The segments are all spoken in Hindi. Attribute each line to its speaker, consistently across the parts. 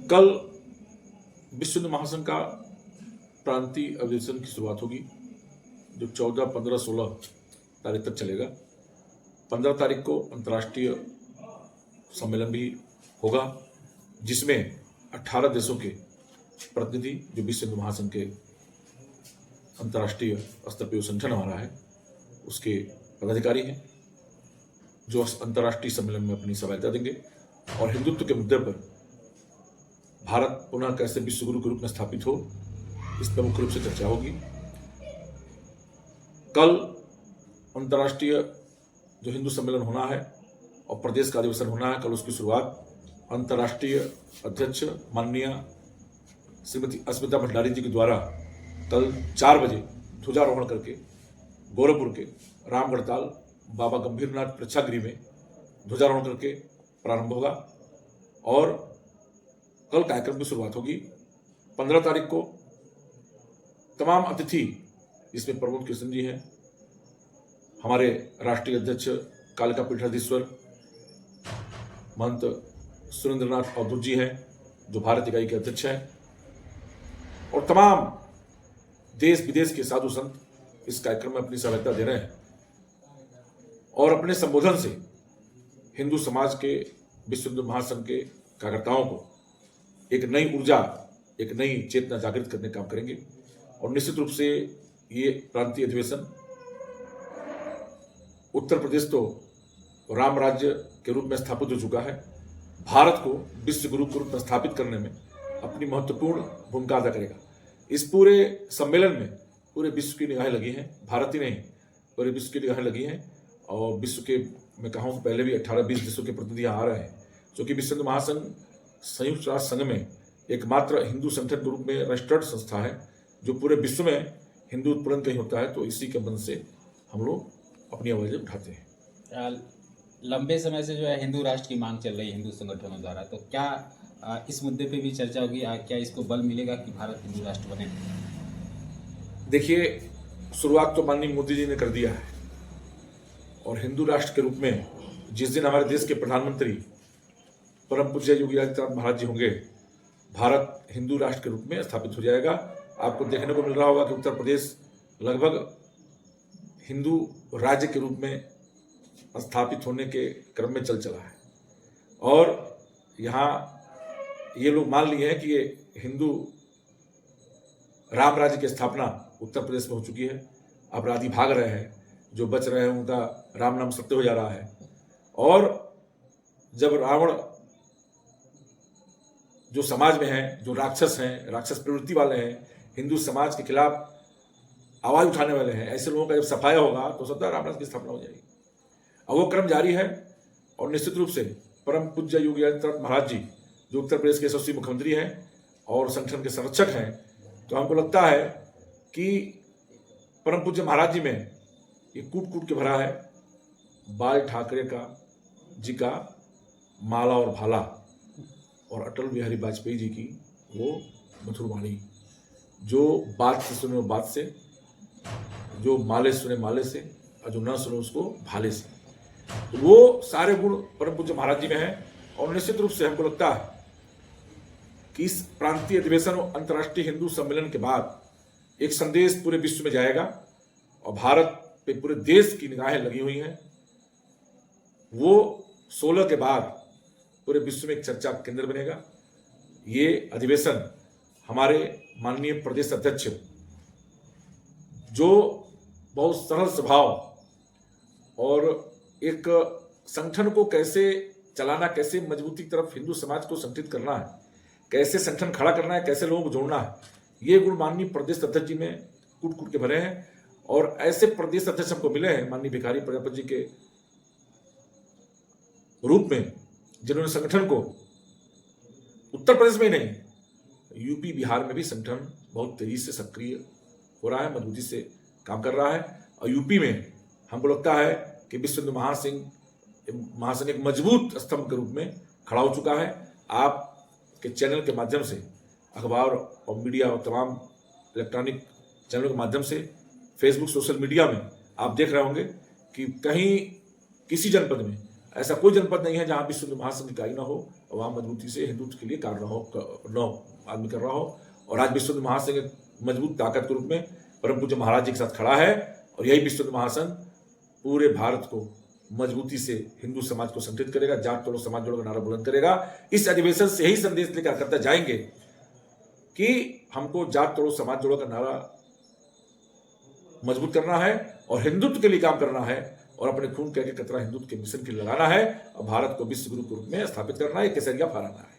Speaker 1: कल विश्व हिंदू महासंघ का प्रांतीय अधिवेशन की शुरुआत होगी जो 14, 15, 16 तारीख तक चलेगा। 15 तारीख को अंतर्राष्ट्रीय सम्मेलन भी होगा जिसमें 18 देशों के प्रतिनिधि जो विश्व हिंदू महासंघ के अंतर्राष्ट्रीय स्तर पर संगठन हमारा है उसके पदाधिकारी हैं जो अंतर्राष्ट्रीय सम्मेलन में अपनी सहभागिता देंगे और हिंदुत्व के मुद्दे पर भारत पुनः कैसे विश्व गुरु के रूप में स्थापित हो इस पर मुख्य रूप से चर्चा होगी। कल अंतर्राष्ट्रीय जो हिंदू सम्मेलन होना है और प्रदेश का अधिवेशन होना है, कल उसकी शुरुआत अंतर्राष्ट्रीय अध्यक्ष माननीय श्रीमती अस्मिता भंडारी जी के द्वारा कल 4 बजे ध्वजारोहण करके गोरखपुर के रामगढ़ताल बाबा गंभीरनाथ प्रेक्षागृह में ध्वजारोहण करके प्रारंभ होगा और कल कार्यक्रम की शुरुआत होगी। 15 तारीख को तमाम अतिथि इसमें प्रमोद कृष्ण जी हैं, हमारे राष्ट्रीय अध्यक्ष कालिका पीठाधीश्वर महंत सुरेंद्रनाथ अवधूत जी हैं जो भारत इकाई के अध्यक्ष हैं और तमाम देश विदेश के साधु संत इस कार्यक्रम में अपनी सहभागिता दे रहे हैं और अपने संबोधन से हिंदू समाज के विश्व हिंदू महासंघ के कार्यकर्ताओं को एक नई ऊर्जा, एक नई चेतना जागृत करने का काम करेंगे और निश्चित रूप से ये प्रांतीय अधिवेशन उत्तर प्रदेश तो राम राज्य के रूप में स्थापित हो चुका है, भारत को विश्व गुरु के रूप में स्थापित करने में अपनी महत्वपूर्ण भूमिका अदा करेगा। इस पूरे सम्मेलन में पूरे विश्व की निगाहें लगी हैं, भारत ही नहीं पूरे विश्व की निगाहें लगी हैं और विश्व के मैं कहूँ पहले भी 18-20 देशों के प्रतिनिधि यहाँ आ रहे हैं क्योंकि विश्व हिंदू महासंघ संयुक्त राष्ट्र संघ में एकमात्र हिंदू संगठन के रूप में रजिस्टर्ड संस्था है जो पूरे विश्व में हिंदू उत्पीड़न कहीं होता है तो इसी के बंद से हम लोग अपनी आवाज़ें उठाते हैं।
Speaker 2: लंबे समय से जो है हिंदू राष्ट्र की मांग चल रही है हिंदू संगठनों द्वारा, तो क्या इस मुद्दे पे भी चर्चा होगी? क्या इसको बल मिलेगा कि भारत हिंदू राष्ट्र बने?
Speaker 1: देखिए, शुरुआत तो माननीय मोदी जी ने कर दिया है और हिंदू राष्ट्र के रूप में जिस दिन हमारे देश के प्रधानमंत्री परम पूज्य योगी आदित्यनाथ महाराज जी होंगे, भारत हिंदू राष्ट्र के रूप में स्थापित हो जाएगा। आपको देखने को मिल रहा होगा कि उत्तर प्रदेश लगभग हिंदू राज्य के रूप में स्थापित होने के क्रम में चला है और यहाँ ये लोग मान लिए हैं कि ये हिंदू राम राज्य की स्थापना उत्तर प्रदेश में हो चुकी है। अपराधी भाग रहे हैं, जो बच रहे हैं उनका राम नाम सत्य हो जा रहा है और जब रावण जो समाज में हैं, जो राक्षस हैं, राक्षस प्रवृत्ति वाले हैं, हिंदू समाज के खिलाफ आवाज उठाने वाले हैं, ऐसे लोगों का जब सफाया होगा तो सदा रामराज की स्थापना हो जाएगी। अब वो क्रम जारी है और निश्चित रूप से परम पूज्य योगी आदित्यनाथ महाराज जी जो उत्तर प्रदेश के यशस्वी मुख्यमंत्री हैं और संगठन के संरक्षक हैं, तो हमको लगता है कि परम पूज्य महाराज जी में ये कूट कूट के भरा है बाल ठाकरे का जी का माला और भाला और अटल बिहारी वाजपेयी जी की वो मधुर वाणी, जो बात से सुने बात से, जो माले सुने माले से और जो ना सुने उसको भाले से, तो वो सारे गुण परम पूज्य महाराज जी में हैं और निश्चित रूप से हमको लगता है कि इस प्रांतीय अधिवेशन और अंतर्राष्ट्रीय हिंदू सम्मेलन के बाद एक संदेश पूरे विश्व में जाएगा और भारत पे पूरे देश की निगाहें लगी हुई हैं। वो 16 के बाद पूरे विश्व में एक चर्चा का केंद्र बनेगा। ये अधिवेशन हमारे माननीय प्रदेश अध्यक्ष जो बहुत सरल स्वभाव और एक संगठन को कैसे चलाना, कैसे मजबूती की तरफ हिंदू समाज को संगठित करना है, कैसे संगठन खड़ा करना है, कैसे लोगों को जोड़ना है, ये गुण माननीय प्रदेश अध्यक्ष जी में कूट कूट के भरे हैं और ऐसे प्रदेश अध्यक्ष हमको मिले हैं माननीय भिखारी प्रजापति जी के रूप में जिन्होंने संगठन को उत्तर प्रदेश में ही नहीं यूपी बिहार में भी संगठन बहुत तेजी से सक्रिय हो रहा है, मजबूती से काम कर रहा है और यूपी में हमको लगता है कि विश्व हिंदू महासंघ एक मजबूत स्तंभ के रूप में खड़ा हो चुका है। आपके चैनल के माध्यम से, अखबार और मीडिया और तमाम इलेक्ट्रॉनिक चैनलों के माध्यम से, फेसबुक, सोशल मीडिया में आप देख रहे होंगे कि कहीं किसी जनपद में ऐसा कोई जनपद नहीं है जहां विश्व हिंदू महासंघ की इकाई ना हो और वहां मजबूती से हिंदुत्व के लिए कार्य आदमी कर रहा हो। और आज विश्व हिंदू महासंघ एक मजबूत ताकत के रूप में परम पूज्य महाराज जी के साथ खड़ा है और यही विश्व हिंदू महासंघ पूरे भारत को मजबूती से हिंदू समाज को संगठित करेगा, जात तोड़ो समाज जोड़ो का नारा बुलंद करेगा। इस अधिवेशन से यही संदेश लेकर करते जाएंगे कि हमको जात तोड़ो समाज जोड़ो का नारा मजबूत करना है और हिंदुत्व के लिए काम करना है और अपने खून के कतरा हिंदुत्व के मिशन के लिए लगाना है और भारत को विश्व गुरु के रूप में स्थापित करना है, केसरिया फहराना है।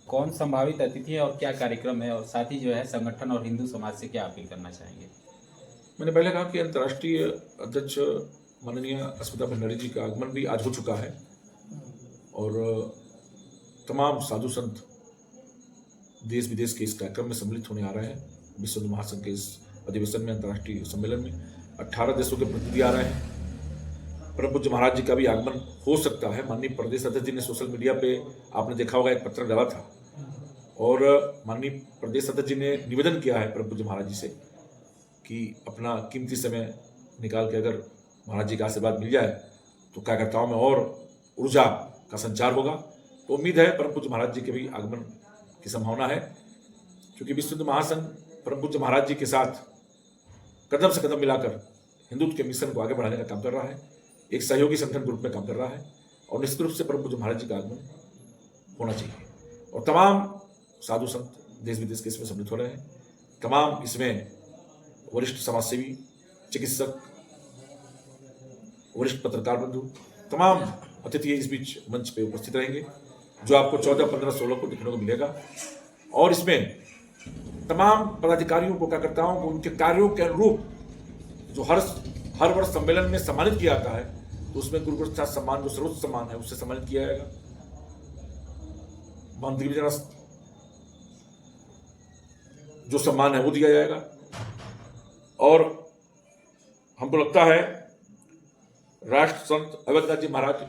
Speaker 2: कौन संभावित अतिथि है और क्या कार्यक्रम है, और साथ ही जो है संगठन और हिंदू समाज से क्या अपील करना चाहेंगे?
Speaker 1: मैंने पहले कहा कि अंतर्राष्ट्रीय अध्यक्ष माननीय अस्मिता भंडारी जी का आगमन भी आज हो चुका है और तमाम साधु संत देश विदेश के इस कार्यक्रम में सम्मिलित होने आ रहे हैं। विश्व हिंदू महासंघ के इस अधिवेशन में, अंतर्राष्ट्रीय सम्मेलन में 18 देशों के प्रतिनिधि आ रहे हैं। परम पूज्य महाराज जी का भी आगमन हो सकता है। माननीय प्रदेश अध्यक्ष जी ने सोशल मीडिया पे आपने देखा होगा एक पत्र डाला था और माननीय प्रदेश अध्यक्ष जी ने निवेदन किया है परम पूज्य महाराज जी से कि अपना कीमती समय निकाल के अगर महाराज जी का आशीर्वाद मिल जाए तो कार्यकर्ताओं में और ऊर्जा का संचार होगा। तो उम्मीद है परम पूज्य महाराज जी के भी आगमन की संभावना है, क्योंकि विश्व हिंदू महासंघ परम पूज्य महाराज जी के साथ कदम से कदम मिलाकर हिंदुत्व के मिशन को आगे बढ़ाने का काम कर रहा है, एक सहयोगी संगठन के रूप में काम कर रहा है और निश्चित रूप से परम पूज्य महाराज जी का आगमन होना चाहिए। और तमाम साधु संत देश विदेश के इसमें सम्मिलित हो रहे हैं। तमाम इसमें वरिष्ठ समाजसेवी, चिकित्सक, वरिष्ठ पत्रकार बंधु, तमाम अतिथि इस बीच मंच पे उपस्थित रहेंगे, जो आपको 14, 15, 16 को देखने को मिलेगा। और इसमें तमाम पदाधिकारियों को, कार्यकर्ताओं को उनके कार्यों के अनुरूप जो हर वर्ष सम्मेलन में सम्मानित किया जाता है, तो उसमें गुरु प्रसाद सम्मान जो सर्वोच्च सम्मान है उससे सम्मानित किया जाएगा। मंत्री जो सम्मान है वो दिया जाएगा। और हमको लगता है राष्ट्र संत अवैधनाथ जी महाराज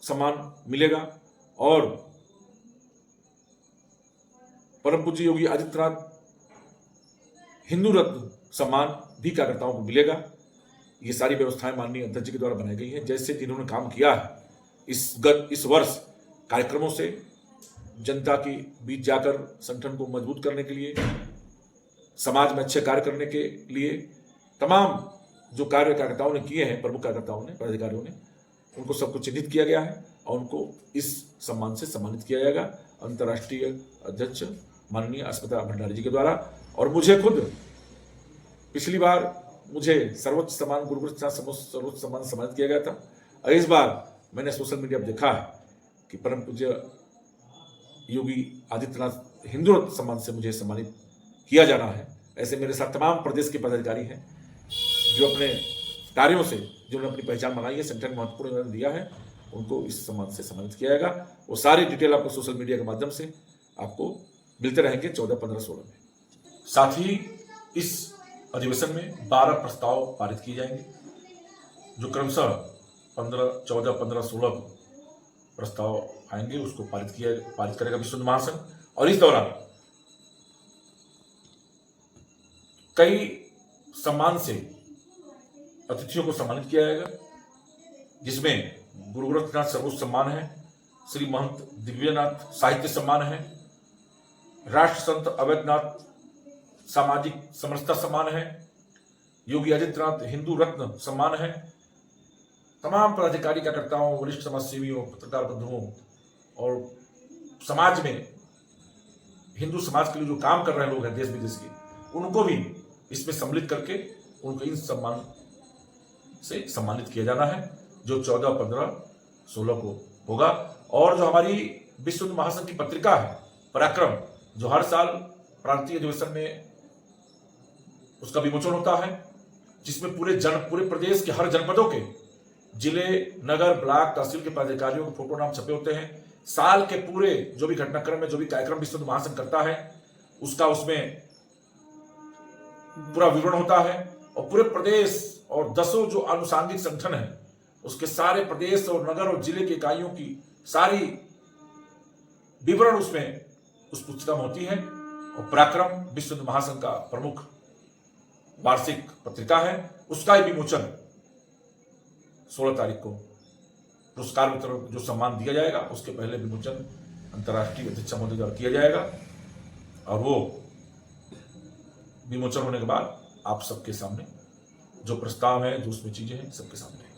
Speaker 1: सम्मान मिलेगा और परम पूज्य योगी आदित्यनाथ हिंदू रत्न सम्मान भी कार्यकर्ताओं को मिलेगा। ये सारी व्यवस्थाएं माननीय अध्यक्ष जी के द्वारा बनाई गई हैं। जैसे जिन्होंने काम किया है इस वर्ष कार्यक्रमों से जनता के बीच जाकर संगठन को मजबूत करने के लिए, समाज में अच्छे कार्य करने के लिए, तमाम जो कार्य कार्यकर्ताओं ने किए हैं, प्रमुख कार्यकर्ताओं ने, पदाधिकारियों ने, उनको सबको चिन्हित किया गया है और उनको इस सम्मान से सम्मानित किया जाएगा अंतर्राष्ट्रीय अध्यक्ष माननीय अस्मिता भंडारी जी के द्वारा। और मुझे खुद पिछली बार मुझे सर्वोच्च सम्मान गुरु प्रसाद सर्वोच्च सम्मान सम्मानित किया गया था और इस बार मैंने सोशल मीडिया पर देखा है कि परम पूज्य योगी आदित्यनाथ हिंदू रत्न सम्मान से मुझे सम्मानित किया जाना है। ऐसे मेरे साथ तमाम प्रदेश के पदाधिकारी हैं जो अपने कार्यों से जिन्होंने अपनी पहचान बनाई है, संगठन में महत्वपूर्ण योगदान दिया है, उनको इस सम्मान से सम्मानित किया जाएगा। वो सारी डिटेल आपको सोशल मीडिया के माध्यम से आपको मिलते रहेंगे 14, 15, 16 में। साथ ही इस अधिवेशन में 12 प्रस्ताव पारित किए जाएंगे, जो क्रमशः 14, 15, 16 को प्रस्ताव आएंगे, उसको पारित करेगा विश्व हिंदू महासंघ। और इस दौरान कई सम्मान से अतिथियों को सम्मानित किया जाएगा, जिसमें गुरु गोरखनाथ सर्वोच्च सम्मान है, श्री महंत दिव्यनाथ साहित्य सम्मान है, राष्ट्र संत अवैधनाथ सामाजिक समरसता सम्मान है, योगी आदित्यनाथ हिंदू रत्न सम्मान है। तमाम पदाधिकारी, कार्यकर्ताओं, वरिष्ठ समाजसेवियों, पत्रकार बंधुओं और समाज में हिंदू समाज के लिए जो काम कर रहे लोग हैं देश विदेश के, उनको भी इसमें सम्मिलित करके उनको इन सम्मान से सम्मानित किया जाना है, जो 14, 15, 16 को होगा। और जो हमारी विश्व हिंदू महासंघ की पत्रिका है पराक्रम, जो हर साल प्रांतीय अधिवेशन में उसका विमोचन होता है, जिसमें पूरे प्रदेश के हर जनपदों के जिले, नगर, ब्लॉक, तहसील के पदाधिकारियों के फोटो नाम छपे होते हैं। साल के पूरे जो भी घटनाक्रम में जो भी कार्यक्रम विश्व हिंदू महासंघ करता है उसका उसमें पूरा विवरण होता है और पूरे प्रदेश और 10 जो आनुषांगिक संगठन है उसके सारे प्रदेश और नगर और जिले की इकाइयों की सारी विवरण उसमें उस पुस्तिका में होती है। और पराक्रम विश्व हिंदू महासंघ का प्रमुख वार्षिक पत्रिका है, उसका ही विमोचन 16 तारीख को पुरस्कार वितरण जो सम्मान दिया जाएगा उसके पहले विमोचन अंतर्राष्ट्रीय अध्यक्ष महोदय द्वारा किया जाएगा, और वो विमोचन होने के बाद आप सबके सामने जो प्रस्ताव है, जो उसमें चीजें हैं, सबके सामने